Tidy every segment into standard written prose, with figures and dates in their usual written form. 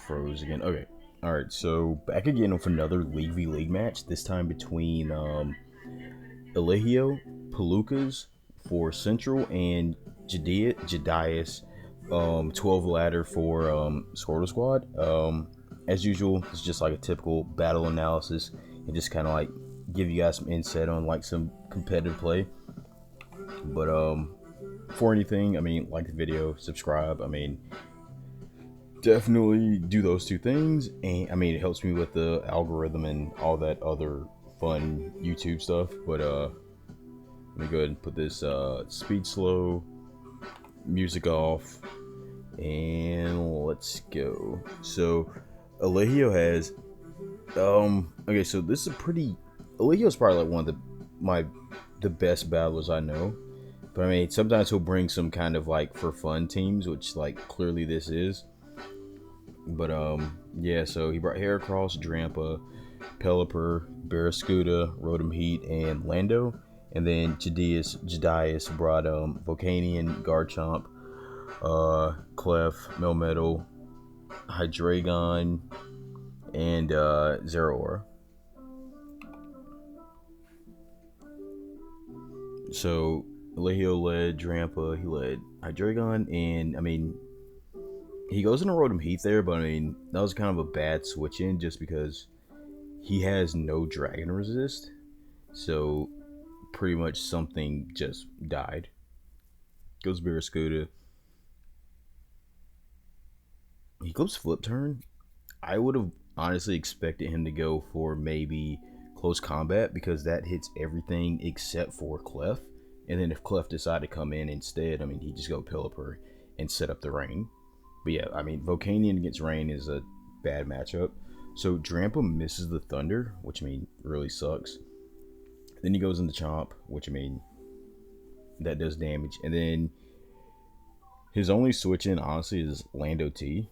froze again. Okay. Alright, so back again with another League v League match, this time between Elijio, Palookas for Central, and Jadias, 12 ladder for Squirtle Squad. As usual, it's just like a typical battle analysis and just kind of like give you guys some insight on like some competitive play. But for anything, I mean, like the video, subscribe. I mean, definitely do those two things, and I mean, it helps me with the algorithm and all that other fun YouTube stuff. But let me go ahead and put this speed slow, music off, and let's go. So Elijio has okay, so this is a pretty Elijio's probably like one of the best battlers I know. But I mean, sometimes he'll bring some kind of like for fun teams, which like clearly this is. But yeah, so he brought Heracross, Drampa, Pelipper, Barraskewda, Rotom Heat, and Lando. And then Jadias brought Volcanion, Garchomp, Clef, Melmetal, Hydreigon, and Zeraora. So Elijio led Drampa, he led Hydreigon, and I mean, he goes in a Rotom Heat there, but I mean, that was kind of a bad switch in just because he has no Dragon Resist. So pretty much something just died. Goes Barraskewda. He goes Flip Turn. I would have honestly expected him to go for maybe Close Combat because that hits everything except for Clef. And then if Clef decided to come in instead, I mean, he'd just go Pelipper and set up the Rain. But yeah, I mean, Volcanion against Rain is a bad matchup. So Drampa misses the Thunder, which I mean, really sucks. Then he goes into Chomp, which I mean, that does damage. And then his only switch in, honestly, is Lando T.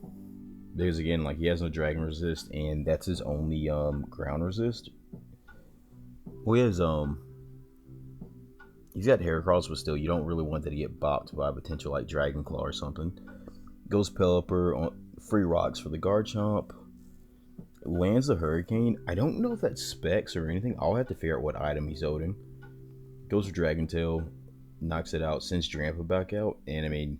Because again, like, he has no Dragon Resist, and that's his only ground resist. Well, he's got Heracross, but still, you don't really want that to get bopped by a potential like Dragon Claw or something. Goes Pelipper on free rocks for the Garchomp. Lands the Hurricane. I don't know if that's specs or anything. I'll have to figure out what item he's holding. Goes for Dragon Tail. Knocks it out. Sends Drampa back out. And I mean,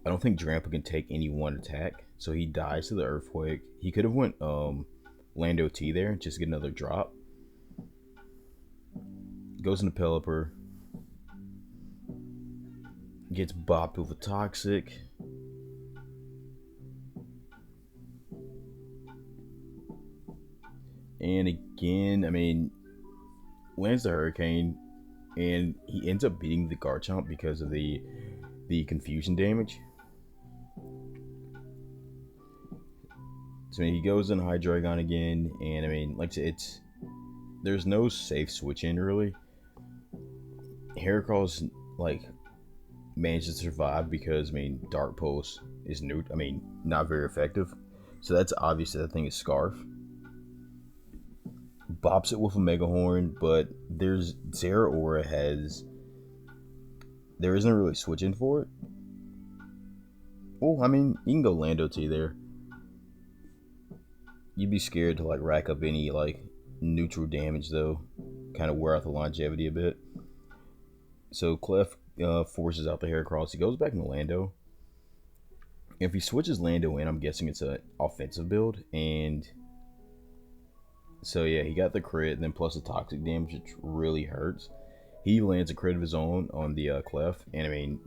I don't think Drampa can take any one attack. So he dies to the Earthquake. He could have went Lando T there. Just get another drop. Goes into Pelipper. Gets bopped with a Toxic. And again, I mean, lands the Hurricane, and he ends up beating the Garchomp because of the confusion damage. So I mean, he goes in Hydreigon again, and I mean, like I said, there's no safe switch in really. Heracross like manages to survive because I mean, Dark Pulse is not very effective. So that's obvious that thing is Scarf. Bops it with a Mega Horn, but there's Zeraora there isn't really switching for it. Well, I mean, you can go Lando T there. You'd be scared to like rack up any like neutral damage though, kind of wear out the longevity a bit. So Clef forces out the Heracross. He goes back into Lando. If he switches Lando in, I'm guessing it's an offensive build, and so yeah, he got the crit, and then plus the toxic damage, which really hurts. He lands a crit of his own on the Clef, and I mean,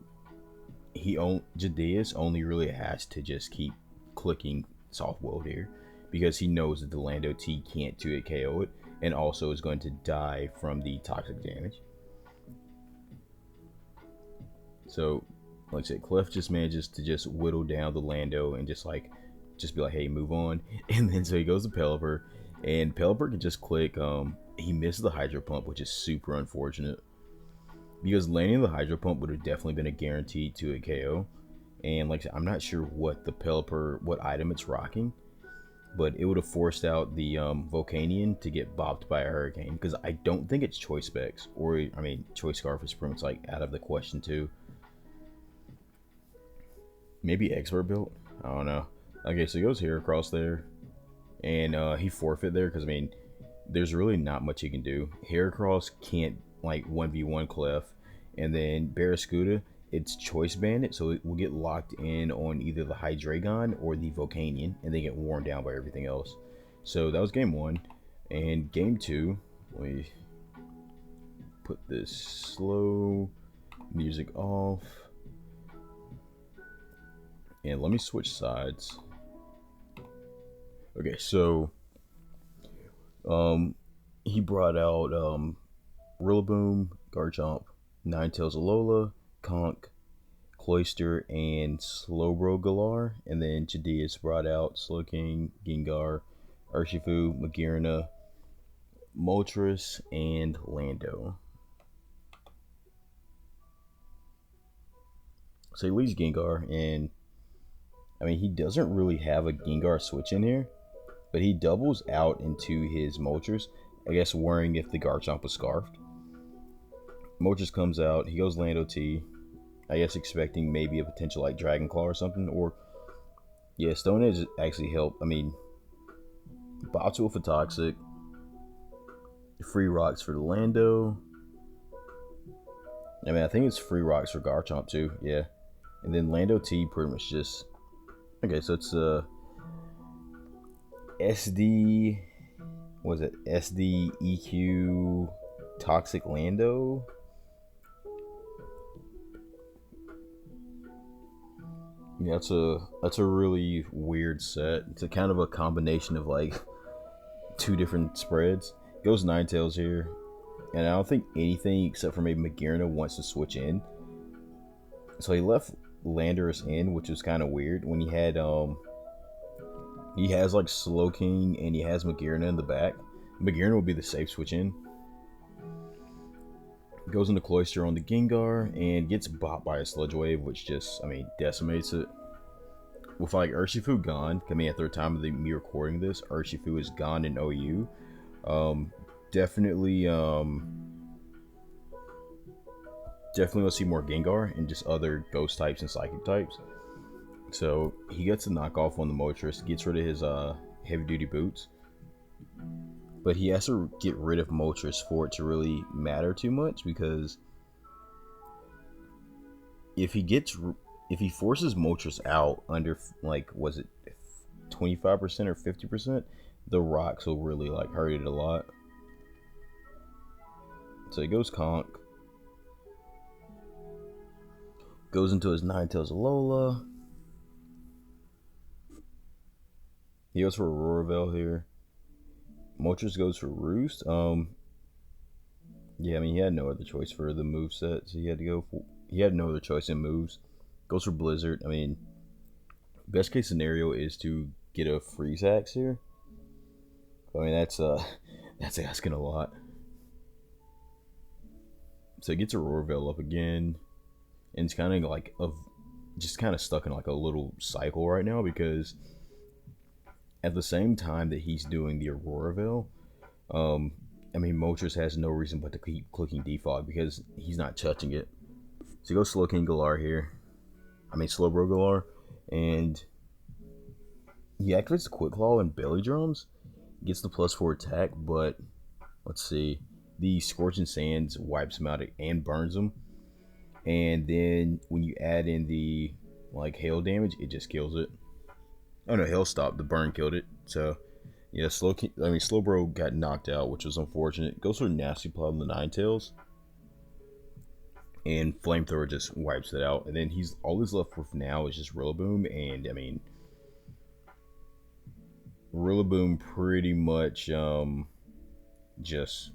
Jadias only really has to just keep clicking soft world here because he knows that the Lando T can't 2-hit KO it, and also is going to die from the toxic damage. So, like I said, Clef just manages to just whittle down the Lando and just be like, hey, move on. And then so he goes to Pelipper, and Pelipper can just click. He missed the Hydro Pump, which is super unfortunate because landing the Hydro Pump would have definitely been a guaranteed 2-hit KO. And like I said, I'm not sure what item it's rocking, but it would have forced out the Volcanion to get bopped by a Hurricane because I don't think it's Choice Specs, or I mean, Choice Scarf is pretty much like out of the question too. Maybe Expert built? I don't know. Okay, so he goes here across there, and he forfeit there because I mean, there's really not much he can do. Heracross can't like 1v1 Clef, and then Barraskewda, it's choice bandit, so it will get locked in on either the Hydreigon or the Volcanion, and they get worn down by everything else. So that was game one, and game two, we put this slow music off, and let me switch sides. Okay, so he brought out Rillaboom, Garchomp, Ninetales Alola, Conk, Cloyster, and Slowbro Galar. And then Jadias brought out Slowking, Gengar, Urshifu, Magearna, Moltres, and Lando. So he leaves Gengar, and I mean, he doesn't really have a Gengar switch in here, but he doubles out into his Moltres, I guess worrying if the Garchomp was Scarfed. Moltres comes out, he goes Lando T, I guess expecting maybe a potential like Dragon Claw or something, or yeah, Stone Edge actually helped. I mean, Bottle for Toxic, free rocks for the Lando. I mean, I think it's free rocks for Garchomp too, yeah. And then Lando T pretty much just okay. So it's SD, was it SD EQ Toxic Lando? Yeah, that's a really weird set. It's a kind of a combination of like two different spreads. Goes Ninetales here, and I don't think anything except for maybe Magearna wants to switch in. So he left Landorus in, which was kind of weird when he had he has like Slowking and he has Magearna in the back. Magearna will be the safe switch in. Goes into Cloyster on the Gengar and gets bopped by a Sludge Wave, which just, I mean, decimates it. With like Urshifu gone, I mean, at the time of me recording this, Urshifu is gone in OU. Definitely we'll see more Gengar and just other Ghost types and Psychic types. So he gets a knockoff on the Moltres, gets rid of his heavy duty boots. But he has to get rid of Moltres for it to really matter too much, because if he forces Moltres out under like, was it 25% or 50%, the rocks will really like hurt it a lot. So he goes Conk, goes into his Ninetales Alola. He goes for Aurora here. Moltres goes for Roost. Yeah, I mean, he had no other choice for the move set, so he had to go for. He had no other choice in moves. Goes for Blizzard. I mean, best case scenario is to get a Freeze Axe here. I mean, that's asking a lot. So he gets Aurora up again, and it's kind of like just kind of stuck in like a little cycle right now, because at the same time that he's doing the Aurora I mean, Moltres has no reason but to keep clicking Defog because he's not touching it. So he goes Slowking Galar here. I mean, Slowbro Galar. And he activates the Quick Claw and Belly Drums. Gets the +4 attack, but let's see. The Scorching Sands wipes him out and burns him. And then when you add in the like hail damage, it just kills it. Oh no, hail stopped. The burn killed it. So yeah, Slowbro got knocked out, which was unfortunate. Goes for Nasty Plot on the Ninetales, and Flamethrower just wipes it out. And then all he's left with now is just Rillaboom, and I mean, Rillaboom pretty much just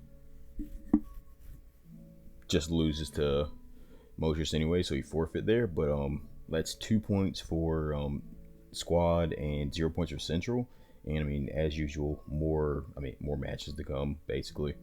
loses to Moltres anyway, so he forfeit there. But that's 2 points for squad and 0 points for central. And I mean, as usual, more matches to come, basically.